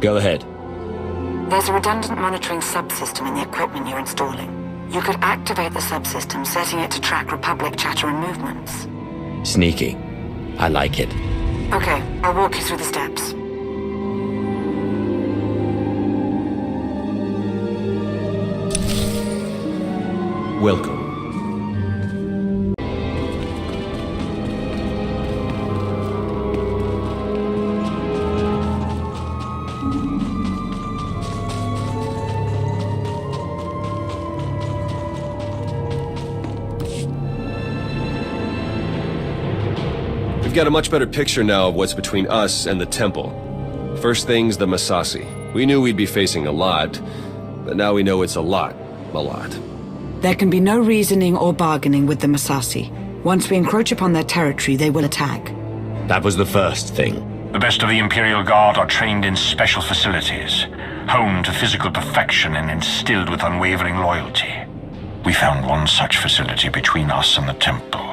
Go ahead. There's a redundant monitoring subsystem in the equipment you're installing. You could activate the subsystem, setting it to track Republic chatter and movements. Sneaky. I like it. Okay, I'll walk you through the steps. Welcome. We've got a much better picture now of what's between us and the temple. First thing's the Massassi. We knew we'd be facing a lot, but now we know it's a lot. There can be no reasoning or bargaining with the Massassi. Once we encroach upon their territory, they will attack. That was the first thing. The best of the Imperial Guard are trained in special facilities, honed to physical perfection and instilled with unwavering loyalty. We found one such facility between us and the temple.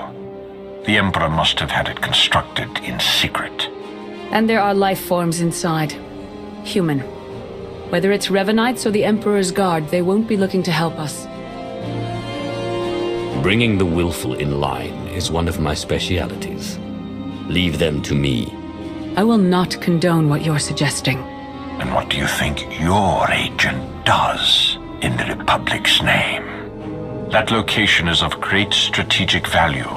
The Emperor must have had it constructed in secret. And there are life forms inside. Human. Whether it's Revenites or the Emperor's Guard, they won't be looking to help us. Bringing the willful in line is one of my specialities. Leave them to me. I will not condone what you're suggesting. And what do you think your agent does in the Republic's name? That location is of great strategic value.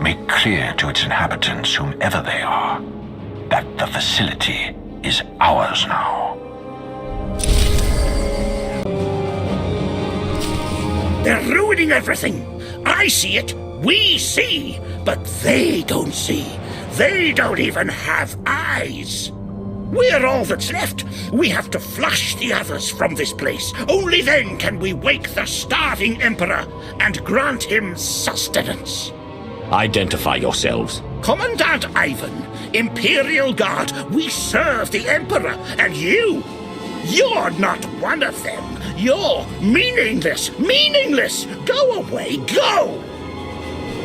Make clear to its inhabitants, whomever they are, that the facility is ours now. They're ruining everything! I see it, we see, but they don't see. They don't even have eyes. We're all that's left. We have to flush the others from this place. Only then can we wake the starving Emperor and grant him sustenance. Identify yourselves. Commandant Ivan, Imperial Guard, we serve the Emperor, and you're not one of them. You're meaningless, meaningless! Go away, go!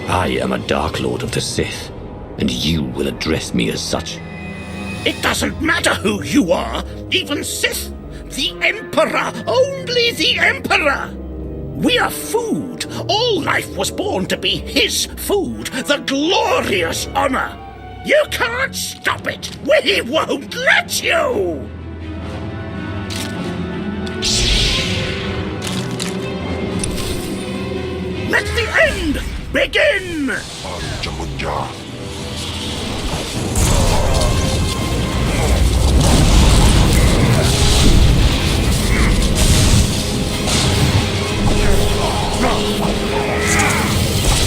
I am a Dark Lord of the Sith, and you will address me as such. It doesn't matter who you are, even Sith. The Emperor, only the Emperor! We are food. All life was born to be his food, the glorious honor. You can't stop it. We won't let you! Let the end begin!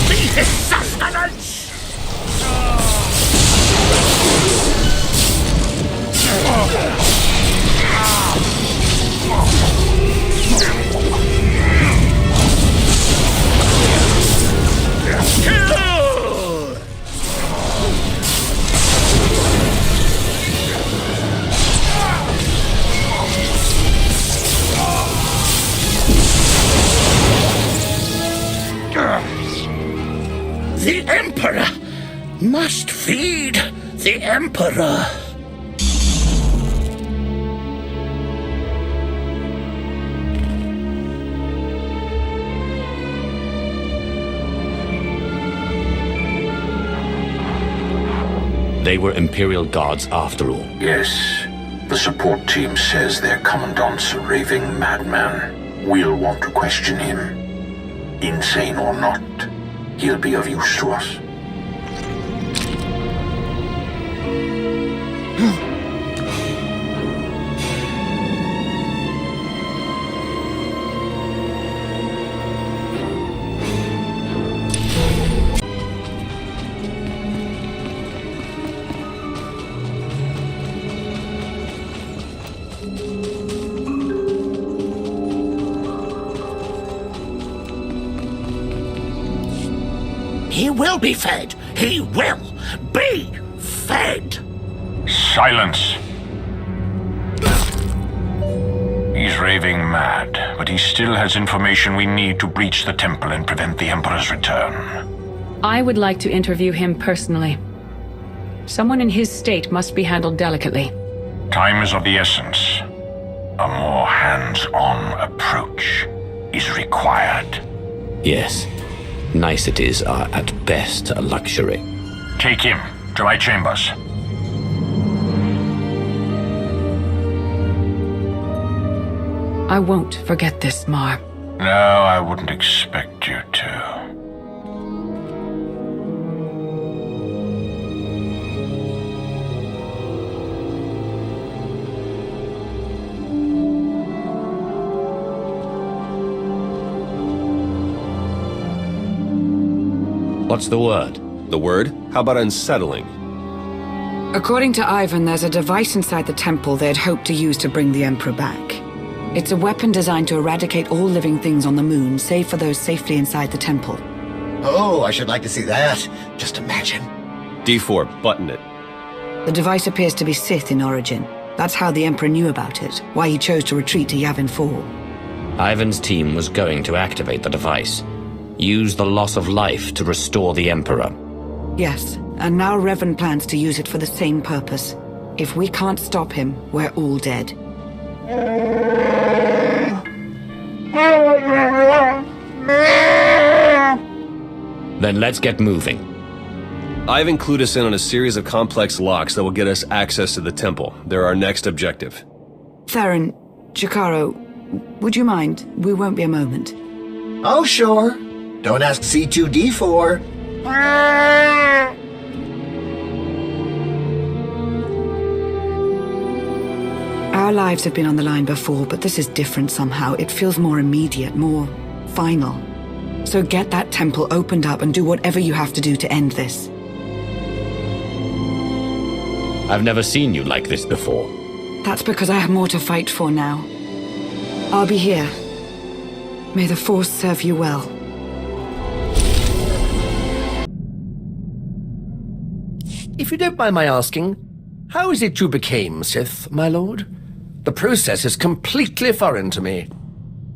Be his sustenance! Kill! The Emperor must feed the Emperor. They were Imperial Guards after all. Yes. The support team says their commandant's a raving madman. We'll want to question him. Insane or not, he'll be of use to us. He will be fed. He will be fed. Silence! He's raving mad, but he still has information we need to breach the temple and prevent the Emperor's return. I would like to interview him personally. Someone in his state must be handled delicately. Time is of the essence. A more hands-on approach is required. Yes. Niceties are at best a luxury. Take him to my chambers. I won't forget this, Mar. No, I wouldn't expect you to. What's the word? The word? How about unsettling? According to Ivan, there's a device inside the temple they'd hoped to use to bring the Emperor back. It's a weapon designed to eradicate all living things on the moon, save for those safely inside the temple. Oh, I should like to see that. Just imagine. D4, button it. The device appears to be Sith in origin. That's how the Emperor knew about it, why he chose to retreat to Yavin 4. Ivan's team was going to activate the device. Use the loss of life to restore the Emperor. Yes, and now Revan plans to use it for the same purpose. If we can't stop him, we're all dead. Then let's get moving. Ivan clued us in on a series of complex locks that will get us access to the temple. They're our next objective. Theron, Jakaro, would you mind? We won't be a moment. Oh, sure. Don't ask C2D4. Our lives have been on the line before, but this is different somehow. It feels more immediate, more final. So get that temple opened up and do whatever you have to do to end this. I've never seen you like this before. That's because I have more to fight for now. I'll be here. May the Force serve you well. If you don't mind my asking, how is it you became Sith, my lord? The process is completely foreign to me.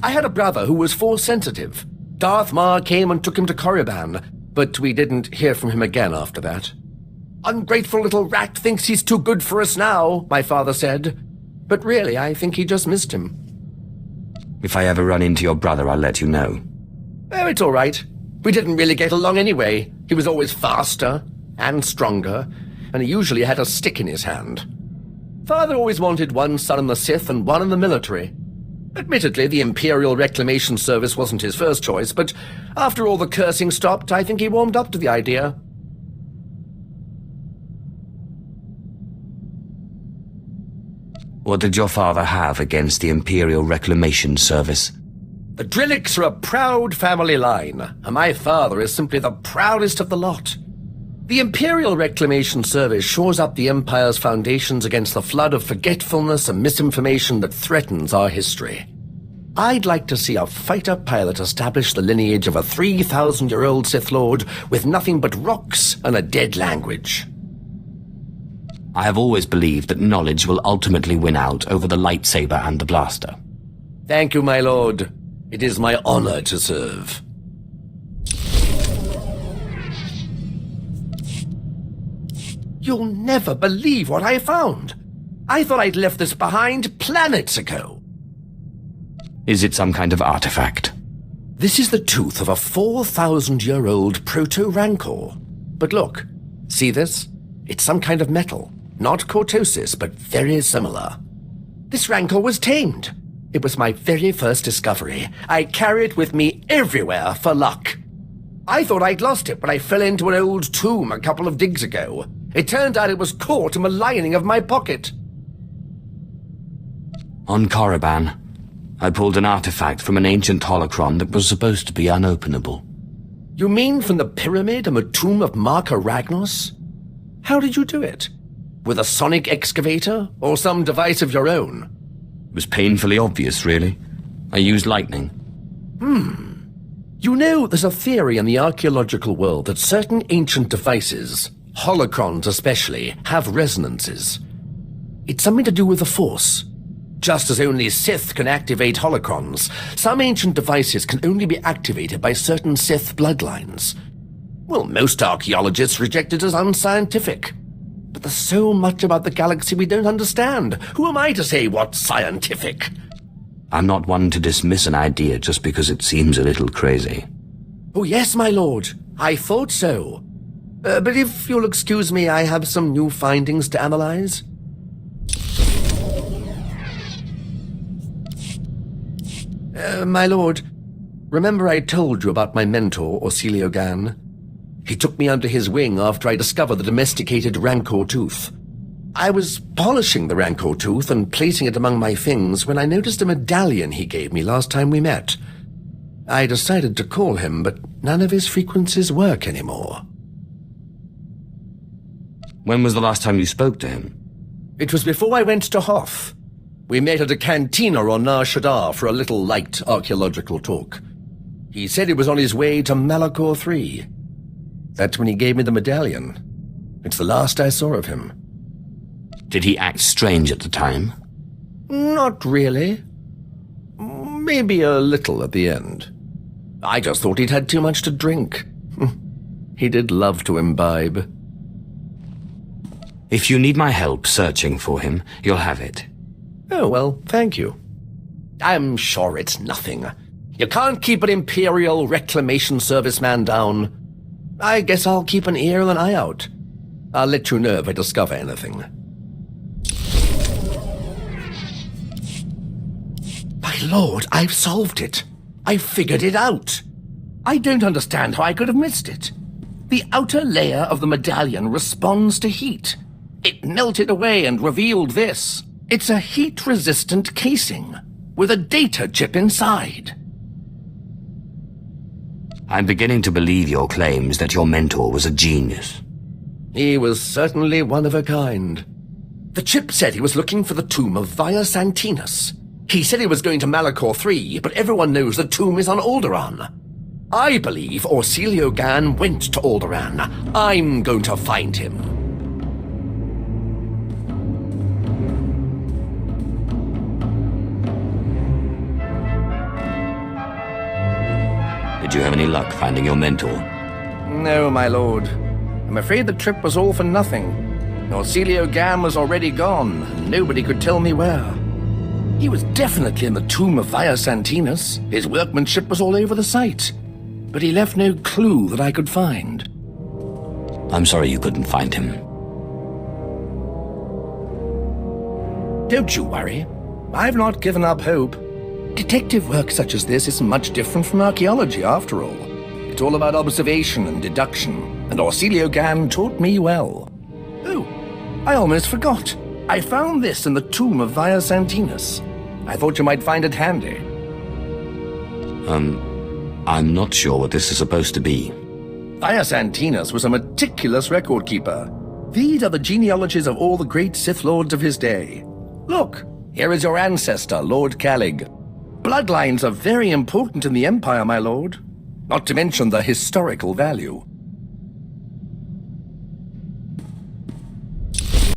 I had a brother who was Force-sensitive. Darth Mar came and took him to Korriban, but we didn't hear from him again after that. Ungrateful little rat thinks he's too good for us now, my father said. But really, I think he just missed him. If I ever run into your brother, I'll let you know. Oh, it's all right. We didn't really get along anyway. He was always faster and stronger, and he usually had a stick in his hand. Father always wanted one son in the Sith and one in the military. Admittedly, the Imperial Reclamation Service wasn't his first choice, but after all the cursing stopped, I think he warmed up to the idea. What did your father have against the Imperial Reclamation Service? The Drillicks are a proud family line, and my father is simply the proudest of the lot. The Imperial Reclamation Service shores up the Empire's foundations against the flood of forgetfulness and misinformation that threatens our history. I'd like to see a fighter pilot establish the lineage of a 3,000-year-old Sith Lord with nothing but rocks and a dead language. I have always believed that knowledge will ultimately win out over the lightsaber and the blaster. Thank you, my lord. It is my honor to serve. You'll never believe what I found. I thought I'd left this behind planets ago. Is it some kind of artifact? This is the tooth of a 4,000-year-old proto-rancor. But look, see this? It's some kind of metal. Not cortosis, but very similar. This rancor was tamed. It was my very first discovery. I carry it with me everywhere for luck. I thought I'd lost it when I fell into an old tomb a couple of digs ago. It turned out it was caught in the lining of my pocket. On Korriban, I pulled an artifact from an ancient holocron that was supposed to be unopenable. You mean from the pyramid and the tomb of Marka Ragnos? How did you do it? With a sonic excavator, or some device of your own? It was painfully obvious, really. I used lightning. You know, there's a theory in the archaeological world that certain ancient devices, holocrons especially, have resonances. It's something to do with the Force. Just as only Sith can activate holocrons, some ancient devices can only be activated by certain Sith bloodlines. Well, most archaeologists reject it as unscientific. But there's so much about the galaxy we don't understand. Who am I to say what's scientific? I'm not one to dismiss an idea just because it seems a little crazy. Oh, yes, my lord. I thought so. But if you'll excuse me, I have some new findings to analyze. My lord, remember I told you about my mentor, Orsilio Gan? He took me under his wing after I discovered the domesticated Rancor tooth. I was polishing the Rancor tooth and placing it among my things when I noticed a medallion he gave me last time we met. I decided to call him, but none of his frequencies work anymore. When was the last time you spoke to him? It was before I went to Hoth. We met at a cantina on SWTOR for a little light archaeological talk. He said he was on his way to Malachor III. That's when he gave me the medallion. It's the last I saw of him. Did he act strange at the time? Not really. Maybe a little at the end. I just thought he'd had too much to drink. He did love to imbibe. If you need my help searching for him, you'll have it. Oh, well, thank you. I'm sure it's nothing. You can't keep an Imperial Reclamation Service man down. I guess I'll keep an ear and an eye out. I'll let you know if I discover anything. My lord, I've solved it. I've figured it out. I don't understand how I could have missed it. The outer layer of the medallion responds to heat. It melted away and revealed this. It's a heat-resistant casing with a data chip inside. I'm beginning to believe your claims that your mentor was a genius. He was certainly one of a kind. The chip said he was looking for the tomb of Via Santinus. He said he was going to Malachor III, but everyone knows the tomb is on Alderaan. I believe Orsilio Gan went to Alderaan. I'm going to find him. Did you have any luck finding your mentor? No, my lord. I'm afraid the trip was all for nothing. Orsilio Gan was already gone, and nobody could tell me where. He was definitely in the tomb of Via Santinus. His workmanship was all over the site. But he left no clue that I could find. I'm sorry you couldn't find him. Don't you worry. I've not given up hope. Detective work such as this isn't much different from archaeology, after all. It's all about observation and deduction, and Orsilio Gan taught me well. Oh, I almost forgot. I found this in the tomb of Via Santinus. I thought you might find it handy. I'm not sure what this is supposed to be. Via Santinus was a meticulous record keeper. These are the genealogies of all the great Sith Lords of his day. Look, here is your ancestor, Lord Calig. Bloodlines are very important in the Empire, my lord. Not to mention the historical value.